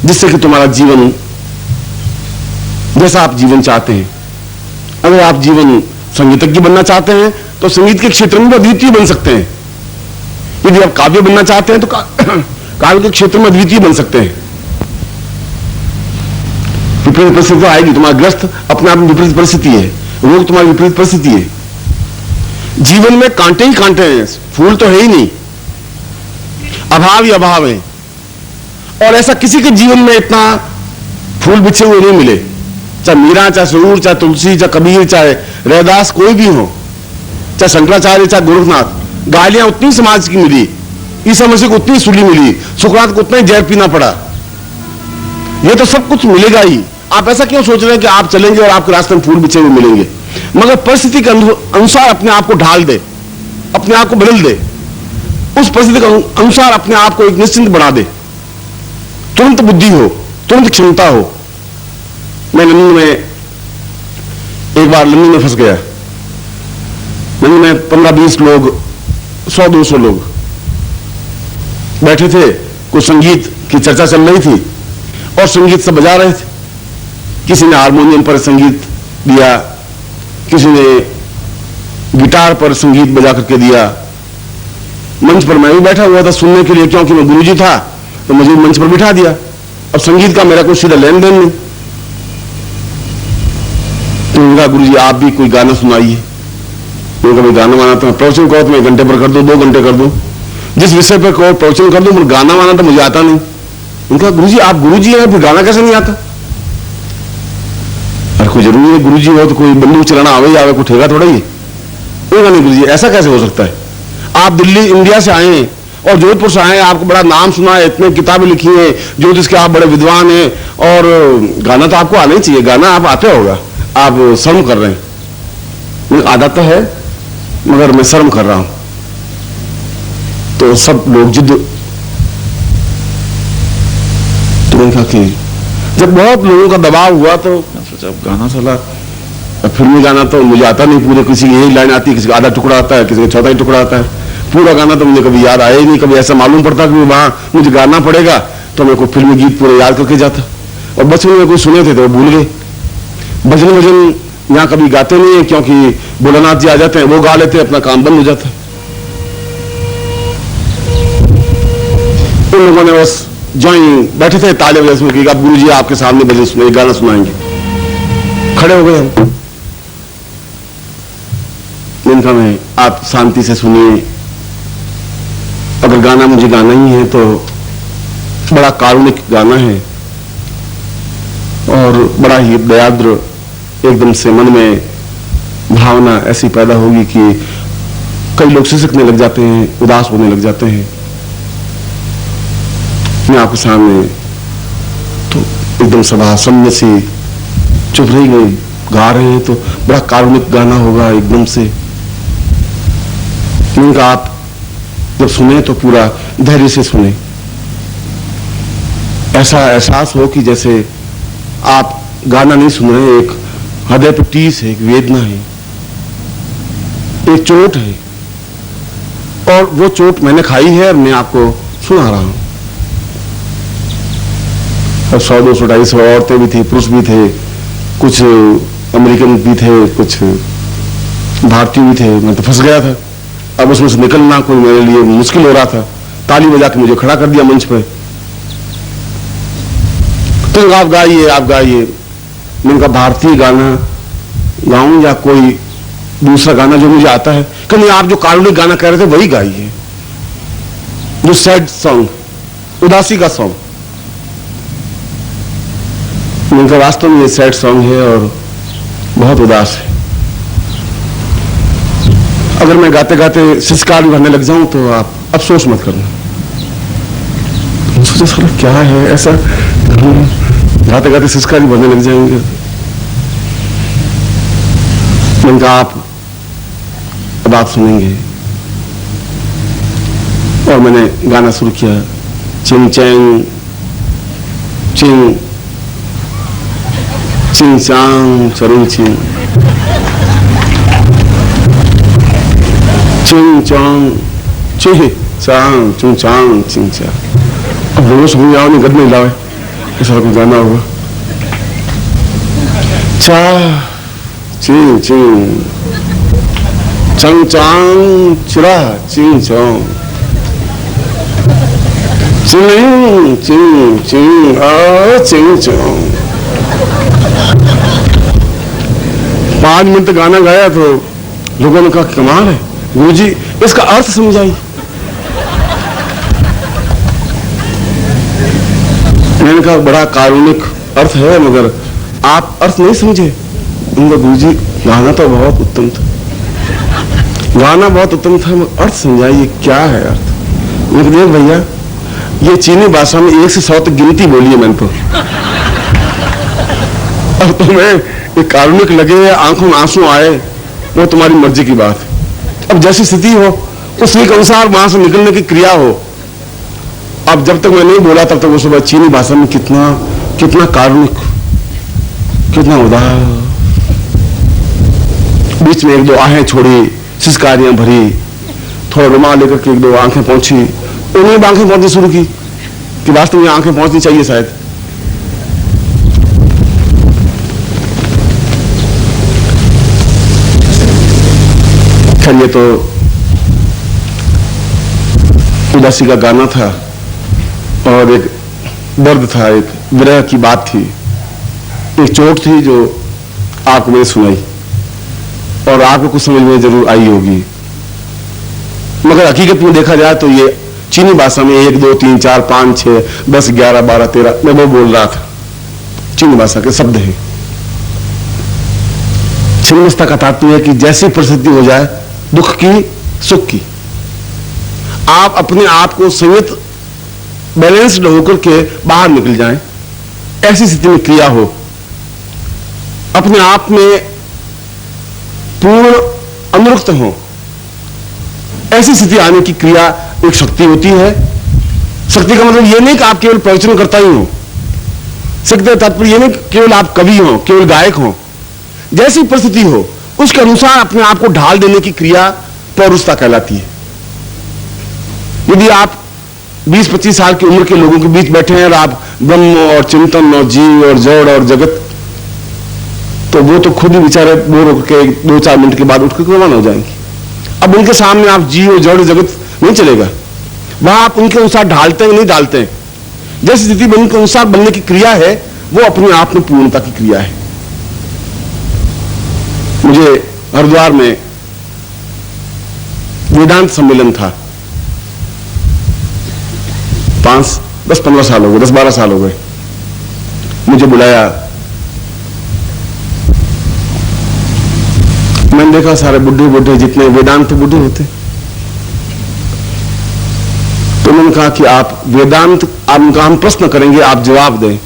जिससे कि तुम्हारा जीवन जैसा आप जीवन चाहते हैं। अगर आप जीवन संगीतज्ञ बनना चाहते हैं तो संगीत के क्षेत्र में अद्वितीय बन सकते हैं। यदि आप काव्य बनना चाहते हैं तो काव्य के क्षेत्र में अद्वितीय बन सकते हैं। विपरीत परिस्थिति तो आएगी, तुम्हारा ग्रस्त अपने आप में विपरीत परिस्थिति है, रोग तुम्हारी विपरीत परिस्थिति है। जीवन में कांटे ही कांटे हैं, फूल तो है ही नहीं, अभाव ही अभाव है। और ऐसा किसी के जीवन में इतना फूल बिछे हुए नहीं मिले, चाहे मीरा, चाहे सूर, चाहे तुलसी, चाहे कबीर, चाहे रैदास, कोई भी हो, चाहे शंकराचार्य, चाहे गोरखनाथ। गालियां उतनी समाज की मिली, ईसा मसीह को उतनी सूली मिली, सुकरात को उतना ही जहर पीना पड़ा। ये तो सब कुछ मिलेगा ही। आप ऐसा क्यों सोच रहे हैं कि आप चलेंगे और आपके रास्ते में फूल बिछे हुए मिलेंगे? मगर परिस्थिति के अनुसार अपने आप को ढाल दे, अपने आप को बदल दे, उस परिस्थिति के अनुसार अपने आप को एक निश्चिंत बना दे। तुरंत बुद्धि हो, तुरंत क्षमता हो। मैं लंदन में एक बार लंदन में फंस गया। लंदन में 15-20 लोग, 100-200 लोग बैठे थे। कुछ संगीत की चर्चा चल रही थी और संगीत सब बजा रहे थे। किसी ने हारमोनियम पर संगीत दिया, किसी ने गिटार पर संगीत बजा करके दिया। मंच पर मैं भी बैठा हुआ था सुनने के लिए, क्योंकि मैं गुरुजी था तो मुझे मंच पर बिठा दिया। अब संगीत का मेरा कोई सीधा लेन देन नहीं। तो उनका गुरुजी आप भी कोई गाना सुनाइए। उनका भी गाना वाना तो प्रवचन कहो तो मैं 1 घंटे पर कर दूं, 2 घंटे कर दूं, जिस विषय पर कहो प्रवचन कर दूं, गाना वाना तो मुझे आता नहीं। उनका गुरुजी आप गुरुजी हैं, फिर गाना कैसे नहीं आता? अरे कोई जरूरी है गुरुजी हो तो कोई बंदूक चलाना आवे कोई ठेका थोड़ा ही। उनका नहीं गुरुजी ऐसा कैसे हो सकता है? आप दिल्ली इंडिया से आए और जोधपुर से आए, आपको बड़ा नाम सुना है, इतने किताबें लिखी हैं, ज्योतिष के आप बड़े विद्वान हैं, और गाना तो आपको आना ही चाहिए। गाना आप आते होगा, आप शर्म कर रहे हैं। आदत तो है मगर मैं शर्म कर रहा हूं। तो सब लोग जिद। तो मैंने कहा कि जब बहुत लोगों का दबाव हुआ तो सोचा गाना चला, फिल्मी गाना तो मुझे आता नहीं पूरे, किसी की यही लाइन आती है, किसी का आधा टुकड़ा आता है, किसी का चौथा ही टुकड़ा आता है। पूरा गाना तो मुझे कभी याद आया ही नहीं। कभी ऐसा मालूम पड़ता कि वहां मुझे गाना पड़ेगा तो मेरे को फिल्मी गीत पूरे याद करके जाता। और बचपन में कोई सुने थे तो वो भूल गए। भजन यहाँ कभी गाते नहीं है, क्योंकि भोलानाथ जी आ जाते हैं, वो गा लेते हैं, अपना काम बंद हो जाता है। उन लोगों ने बस ज्वाइन बैठे थे, ताले वजह की अब गुरु जी आपके सामने भजन सुने, गाना सुनाएंगे। खड़े हो गए हम। इनका में आप शांति से सुनिए। अगर गाना मुझे गाना ही है तो बड़ा कारुणिक गाना है और बड़ा ही दयाद्र। एकदम से मन में भावना ऐसी पैदा होगी कि कई लोग सिसकने लग जाते हैं, उदास होने लग जाते हैं। मैं आपके सामने तो एकदम सभा सम्य से चुप रही गई। गा रहे हैं तो बड़ा कारुणिक गाना होगा एकदम से। इनका आप जब सुने तो पूरा धैर्य से सुने, ऐसा एहसास हो कि जैसे आप गाना नहीं सुन रहे, एक हृदय पर टीस है, एक वेदना है, एक चोट है, और वो चोट मैंने खाई है और मैं आपको सुना रहा हूं। और 100-200-250 औरतें भी थी, पुरुष भी थे, कुछ अमेरिकन भी थे, कुछ भारतीय भी थे। मैं तो फंस गया था। अब उसमें से निकलना कोई मेरे लिए मुश्किल हो रहा था। ताली बजा के मुझे खड़ा कर दिया मंच पर। तो आप गाइए, आप गाइए। मैंने कहा भारतीय गाना गाऊं या कोई दूसरा गाना जो मुझे आता है? कि आप जो कारुणिक गाना कह रहे थे वही गाइए, जो सैड सॉन्ग, उदासी का सॉन्ग। मैंने कहा वास्तव में ये सैड सॉन्ग है और बहुत उदास है। अगर मैं गाते गाते सिसकार भी भरने लग जाऊं तो आप अफसोस मत करना। सोचा साला क्या है ऐसा, गाते गाते सिसकार भी भरने लग जाएंगे। मैंने कहा अब आप सुनेंगे। और मैंने गाना शुरू किया। चिंग चैंग चिंग चिंग चांग चरुंग चिंग चिंग चांग चिंग चांग चिंग चांग चिंग चांग। अब लोगों समझ आओ नहीं, गद नहीं लावे, ऐसा कुछ जाना होगा। चा चिंग चिंग चंग चांग चिरा चिंग चौंग चिंग चिंग चिंग आ चिंग चौंग। 5 मिनट गाना गाया तो लोगों ने कहा कमाल है गुरुजी, इसका अर्थ समझाइए। मैंने कहा बड़ा कारुणिक अर्थ है, मगर आप अर्थ नहीं समझे। उनका गुरुजी गाना तो बहुत उत्तम था, गाना बहुत उत्तम था, मगर अर्थ समझाइए क्या है अर्थ। मैंने कहा देख भैया, ये चीनी भाषा में 1 से 100 तक गिनती बोली है मैंने तो। अब तुम्हें ये कारुणिक लगे, आंखों में आंसू आए, वो तुम्हारी मर्जी की बात है। अब जैसी स्थिति हो उसी के अनुसार वहां से निकलने की क्रिया हो। अब जब तक मैं नहीं बोला तब तक वो सुबह चीनी भाषा में कितना कितना कारुणिक, कितना उदार, बीच में 1-2 आहें छोड़ी, सिसकारियां भरी, थोड़ा रुमाल लेकर के 1-2 आंखें पहुंची, उन्हें भी आंखें पहुंचनी शुरू की कि वास्तव में आंखें पहुंचनी चाहिए शायद। खैर ये तो उदासी का गाना था और एक दर्द था, एक विरह की बात थी, एक चोट थी जो आपको मैंने सुनाई और आपको कुछ समझ में जरूर आई होगी। मगर हकीकत में देखा जाए तो ये चीनी भाषा में 1 2 3 4 5 6 10 11 12 13 मैं वो बोल रहा था, चीनी भाषा के शब्द हैं। छिन्नमस्ता का तात्पर्य है कि जैसी परिस्थिति हो जाए, दुख की सुख की, आप अपने आप को संयत बैलेंस्ड होकर के बाहर निकल जाएं, ऐसी स्थिति में क्रिया हो, अपने आप में पूर्ण अनुरक्त हो, ऐसी स्थिति आने की क्रिया एक शक्ति होती है। शक्ति का मतलब यह नहीं कि आप केवल प्रवचन करता ही हो, शक्ति का तात्पर्य यह नहीं कि केवल आप कवि हो, केवल गायक हो। जैसी परिस्थिति हो उसके अनुसार अपने आप को ढाल देने की क्रिया पौरुषता कहलाती है। यदि आप 20-25 साल की उम्र के लोगों के बीच बैठे हैं और आप ब्रह्म और चिंतन और जीव और जड़ और जगत, तो वो तो खुद ही बेचारे बोर होकर के 2-4 मिनट के बाद उठकर रवाना हो जाएंगे। अब उनके सामने आप जीव और जड़ जगत नहीं चलेगा, वहां आप उनके अनुसार ढालते हैं नहीं डालते हैं। जैसी स्थिति में उनके अनुसार बनने की क्रिया है वो अपने आप में पूर्णता की क्रिया है। मुझे हरिद्वार में वेदांत सम्मेलन था, 10-15 साल हो गए, 10-12 साल हो गए। मुझे बुलाया, मैंने देखा सारे बुढ़े बुढ़े, जितने वेदांत बुढ़े होते, तो उन्होंने कहा कि आप वेदांत, आप हम प्रश्न करेंगे, आप जवाब दें।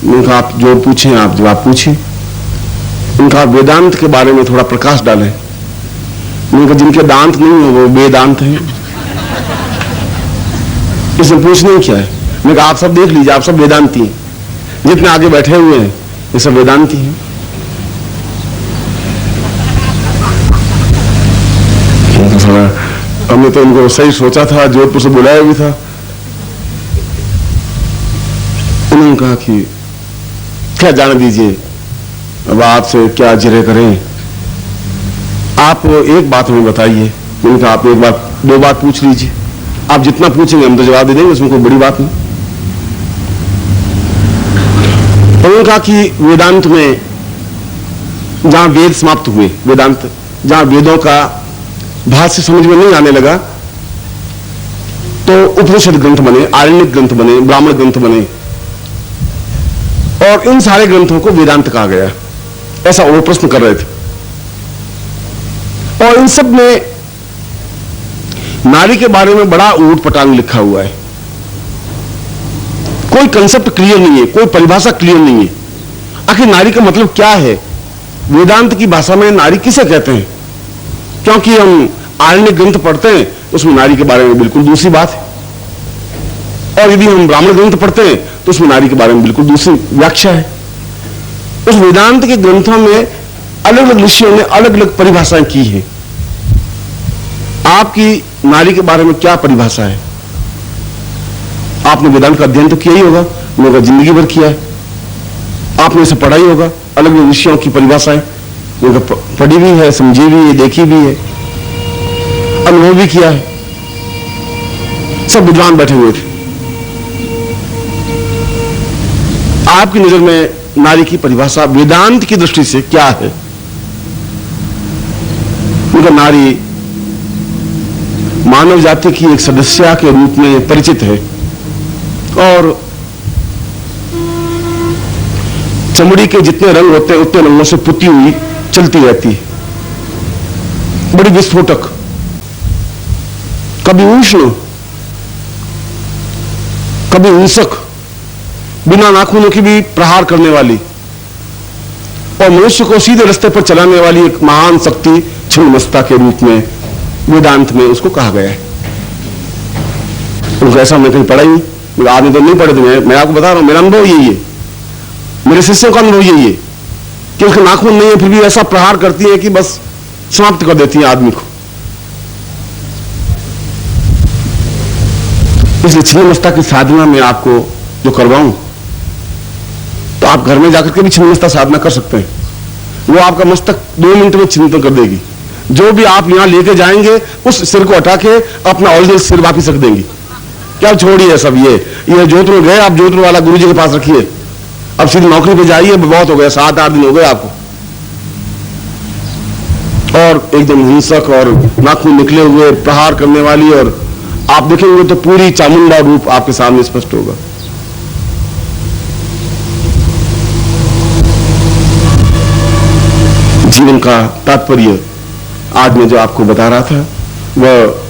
मैंने कहा आप जो पूछें आप जवाब पूछिए। उनका वेदांत के बारे में थोड़ा प्रकाश डालें। मैंने कहा जिनके दांत नहीं हो वो वेदांत हैं, इसमें पूछने क्या है। मैंने कहा आप सब देख लीजिए, आप सब वेदांती हैं, जितने आगे बैठे हुए हैं ये सब वेदांती हैं। हमने तो उनको सही सोचा था, जोधपुर से बुलाया भी था। उन्होंने कहा कि क्या जाने दीजिए, अब आपसे क्या जिरे करें, आप एक बात हमें बताइए। मैंने कहा आप 1-2 बात पूछ लीजिए, आप जितना पूछेंगे हम तो जवाब दे देंगे, उसमें कोई बड़ी बात नहीं। उन्होंने कहा कि वेदांत में जहां वेद समाप्त हुए, वेदांत जहां वेदों का भाष्य समझ में नहीं आने लगा, तो उपनिषद ग्रंथ बने, आरण्यक ग्रंथ बने, ब्राह्मण ग्रंथ बने, और इन सारे ग्रंथों को वेदांत कहा गया। ऐसा वो प्रश्न कर रहे थे। और इन सब में नारी के बारे में बड़ा ऊट पटांग लिखा हुआ है, कोई कंसेप्ट क्लियर नहीं है, कोई परिभाषा क्लियर नहीं है। आखिर नारी का मतलब क्या है? वेदांत की भाषा में नारी किसे कहते हैं? क्योंकि हम आरण्य ग्रंथ पढ़ते हैं तो उसमें नारी के बारे में बिल्कुल दूसरी बात है, और यदि हम ब्राह्मण ग्रंथ पढ़ते हैं तो उसमें नारी के बारे में बिल्कुल दूसरी व्याख्या है। उस वेदांत के ग्रंथों में अलग अलग ऋषियों ने अलग अलग परिभाषाएं की हैं। आपकी नारी के बारे में क्या परिभाषा है? आपने वेदांत का अध्ययन तो किया ही होगा, मेरा जिंदगी भर किया है। आपने इसे पढ़ा ही होगा, अलग अलग विषयों की परिभाषाएं पढ़ी भी है, समझी भी है, देखी भी है, अनुभव भी किया है। सब विद्वान बैठे हुए थे। आपकी नजर में नारी की परिभाषा वेदांत की दृष्टि से क्या है? उनका नारी मानव जाति की एक सदस्या के रूप में परिचित है और चमड़ी के जितने रंग होते हैं उतने रंगों से पुती हुई चलती रहती है, बड़ी विस्फोटक, कभी उष्ण कभी हिंसक, बिना नाखूनों की भी प्रहार करने वाली और मनुष्य को सीधे रास्ते पर चलाने वाली एक महान शक्ति छिन्नमस्ता के रूप में वेदांत में उसको कहा गया है। उनको ऐसा मैं कहीं पढ़ा ही नहीं, आपने तो नहीं पढ़े, तो मैं आपको बता रहा हूं, मेरा अनुभव यही है, मेरे शिष्यों का अनुभव यही है कि उसके नाखून नहीं है फिर भी ऐसा प्रहार करती है कि बस समाप्त कर देती है आदमी को। इसलिए छिन्नमस्ता की साधना में आपको जो करवाऊं तो आप घर में जाकर के भी छिन्नमस्ता साधना कर सकते हैं। वो आपका मस्तक 2 मिनट में छिन्न कर देगी। जो भी आप यहां लेके जाएंगे उस सिर को हटा के अपना ओरिजिनल सिर वापिस रख देंगी। क्या छोड़िए सब ये जोधपुर गए, आप जोधपुर वाला गुरु जी के पास रखिए, अब सीधी नौकरी पे जाइए, बहुत हो गया, 7-8 दिन हो गए आपको। और एकदम हिंसक और नाखून निकले हुए प्रहार करने वाली, और आप देखेंगे तो पूरी चामुंडा रूप आपके सामने स्पष्ट होगा। जीवन का तात्पर्य आज मैं जो आपको बता रहा था वह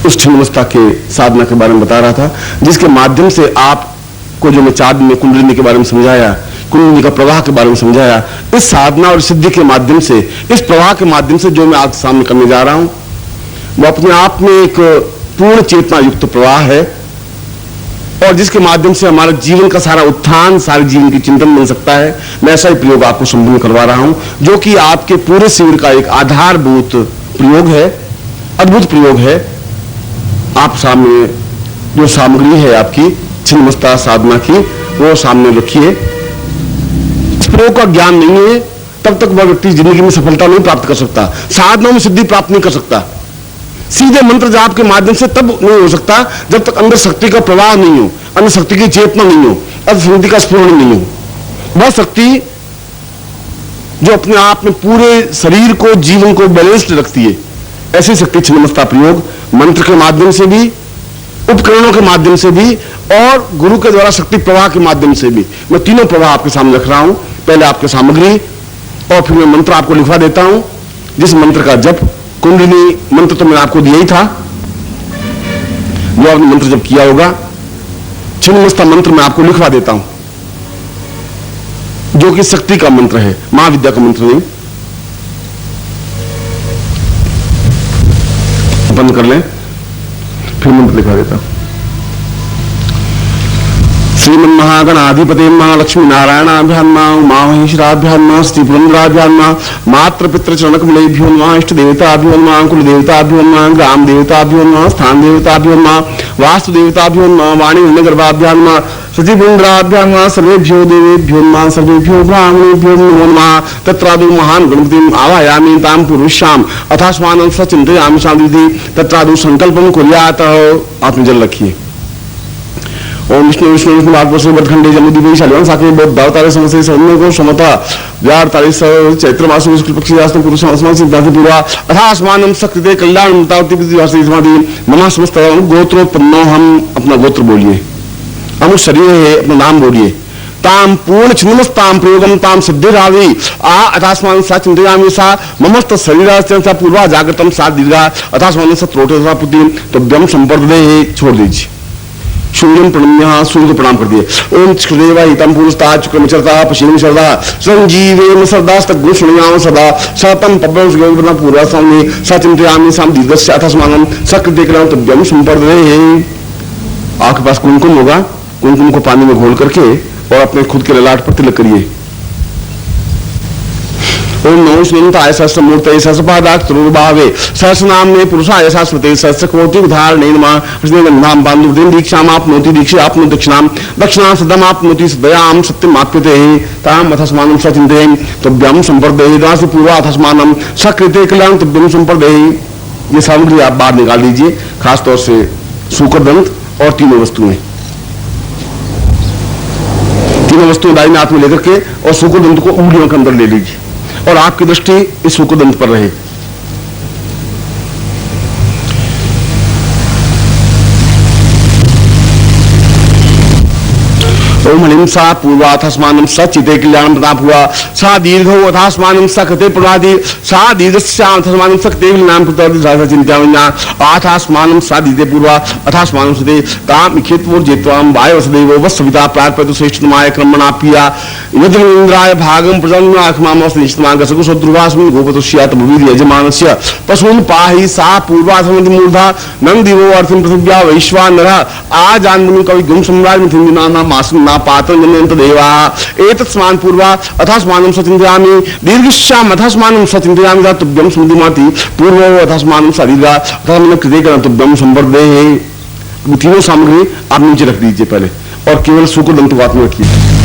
उस छिन्नमस्ता के साधना के बारे में बता रहा था, जिसके माध्यम से आपको जो मैं चाँद में कुंडलिनी के बारे में समझाया, कुंडलिनी का प्रवाह के बारे में समझाया, इस साधना और सिद्धि के माध्यम से, इस प्रवाह के माध्यम से जो मैं आज सामने करने जा रहा हूं वो अपने आप में एक पूर्ण चेतना युक्त प्रवाह है और जिसके माध्यम से हमारे जीवन का सारा उत्थान, सारे जीवन की चिंतन बन सकता है। मैं ऐसा ही प्रयोग आपको संपूर्ण करवा रहा हूं जो कि आपके पूरे शिविर का एक आधारभूत प्रयोग है, अद्भुत प्रयोग है। आप सामने जो सामग्री है आपकी छिन्नमस्ता साधना की वो सामने रखिए। इस प्रयोग का ज्ञान नहीं है तब तक वह व्यक्ति जिंदगी में सफलता नहीं प्राप्त कर सकता, साधना में सिद्धि प्राप्त नहीं कर सकता। सीधे मंत्र जाप के माध्यम से तब नहीं हो सकता जब तक अंदर शक्ति का प्रवाह नहीं हो, अंदर शक्ति की चेतना नहीं हो, अंदर शक्ति का स्फुरण नहीं हो। वह शक्ति जो अपने आप में पूरे शरीर को, जीवन को बैलेंस्ड रखती है, ऐसी शक्ति छिन्नमस्ता प्रयोग मंत्र के माध्यम से भी, उपकरणों के माध्यम से भी और गुरु के द्वारा शक्ति प्रवाह के माध्यम से भी, मैं तीनों प्रवाह आपके सामने रख रहा हूं। पहले आपकी सामग्री और फिर मैं मंत्र आपको लिखवा देता हूं, जिस मंत्र का जप, कुंडलिनी मंत्र तो मैंने आपको दिया ही था, जो आपने मंत्र जब किया होगा। छिन्नमस्ता मंत्र मैं आपको लिखवा देता हूं जो कि शक्ति का मंत्र है, महाविद्या का मंत्र नहीं। बंद कर लें, फिर मंत्र लिखवा देता हूं। श्रीमन महागणाधिपते महालक्ष्मी नारायणाभ्याम उमामहेश्वराभ्याम स्त्री पुरंदराभ्याम मात्र पितृ चरणकमलेभ्यो नमः, इष्ट देवताभ्यो नमः, कुल देवताभ्यो नमः, ग्राम देवताभ्यो नमः, स्थान देवताभ्यो नमः, वास्तु देवताभ्यो नमः, वाणी गर्भाभ्याम नमः, सचिपुंद्राभ्याम सर्वेभ्यो देवेभ्यो नमः, सर्वेभ्यो ब्राह्मणेभ्यो नमो नमः। तत्रादौ महान गणपतिम आवाहयामि तां पुरुषाम अथास्मानं सचिन्तयामि शान्तिः तत्रादौ संकल्पं कुर्यात्। आपने जल रखिए। ओम विष्णु विष्णु विष्णु भागवत बदखंडे जमुदीपी शालिवान साके बहुत दावतारे समस्या समन्वय को समता व्यार तारीख चैत्र मास शुक्ल पक्षी राष्ट्र पुरुष आसमान सिद्धांत पूर्वा अथास्मानं सकृते कल्याण मुतावती प्रतिवासी समाधि नमः समस्त गोत्रोत्पन्नो। हम अपना गोत्र बोलिए, हम उस शरीर है अपना नाम बोलिए। ताम पूर्ण छिन्नमस्ताम प्रयोगम ताम सिद्धिरावि आ अथास्मानं सा चिंतयामि सा ममस्त शरीरास्तं सा पूर्वा जागृतम सा दीर्घा अथास्मानं सा त्रोटे सा पुति तभ्यम संपर्दे। छोड़ दीजिए। सूर्यम प्रणम्य, सूर्य को प्रणाम कर दिए। ओम क्षुदेवा हितम पुरुषता चक्रमचरता पश्चिम शरदा संजीवेम सरदास्तग्गु शुण्याम सदा सतम पब्बं पूरा स्वामी सचिंतयामि साम दीर्घस्य अथस्मानं सकृते कलां तभ्यम संपर्दे। आपके पास कुमकुम होगा, कुमकुम को पानी में घोल करके और अपने खुद के ललाट पर तिलक करिए। ओम नमो श्रीमताय सहस्रमूर्तये सहस्रपादाक्षरुर्भावे सहस्रनाम्ने पुरुषाय शाश्वते सहस्रकोटि उदाहरणे नमः। नाम बांधुदेन दीक्षामाप्नोति दीक्षाप्नो दक्षिणां दक्षिणां सदमाप्नोति सदयां सत्यमाप्यते ताम अथस्मानं सचिन्तेयं तभ्यं संपर्देहि दासि पूर्वाथस्मानं सकृते कल्याण तभ्यं संपर्देहि। ये सामग्री आप बाहर निकाल लीजिए, खासतौर से सूकर दंत और तीनों वस्तुएं, तीनों वस्तुएं दाहिने हाथ में लेकर के और सूकर दंत को उंगलियों के अंदर ले लीजिए और आपकी दृष्टि इस सूकर दंत पर रहे। ओम हलिम सा पूर्वाथस्मानं सचिते कल्याणं प्रतापहुआ सा दीर्घो अथास्मानं सकते प्रवादी सा दीर्घस्याथस्मानं सकते नाम प्रतापि सा चिंत्यामन्या आथास्मानं सा दीते पूर्वा अथास्मानं सते ताम इखेत्वो जेत्वाम वायवसदेवो वसविता प्राप्यतु श्रेष्ठतमाय क्रमणापिया यद्रेन्द्राय भागं प्रजन्माखमामस निष्ठमागसको सद्रुवास्मिन् गोपतुष्यात भुवि यजमानस्य पशून् पाहि सा पूर्वाथमति मूर्धा नंदिवो अर्थं पृथिव्या वैश्वानरः आजान्मुनि कवि गुम सम्राज मिथिन्दिनाना मासं ना पात्रं जनयन्त देवा एतस्मान् पूर्वा अथास्मानं सचिन्तयामि दीर्घश्याम अथास्मानं सचिन्तयामि तुभ्यं स्मृतिमाति पूर्वो अथास्मानं सदीर्घा अथास्मानं कृते करं तुभ्यं संवर्धेहि। तीनों सामग्री आप नीचे रख दीजिए पहले और केवल सूकर दंत को हाथ में रखिए।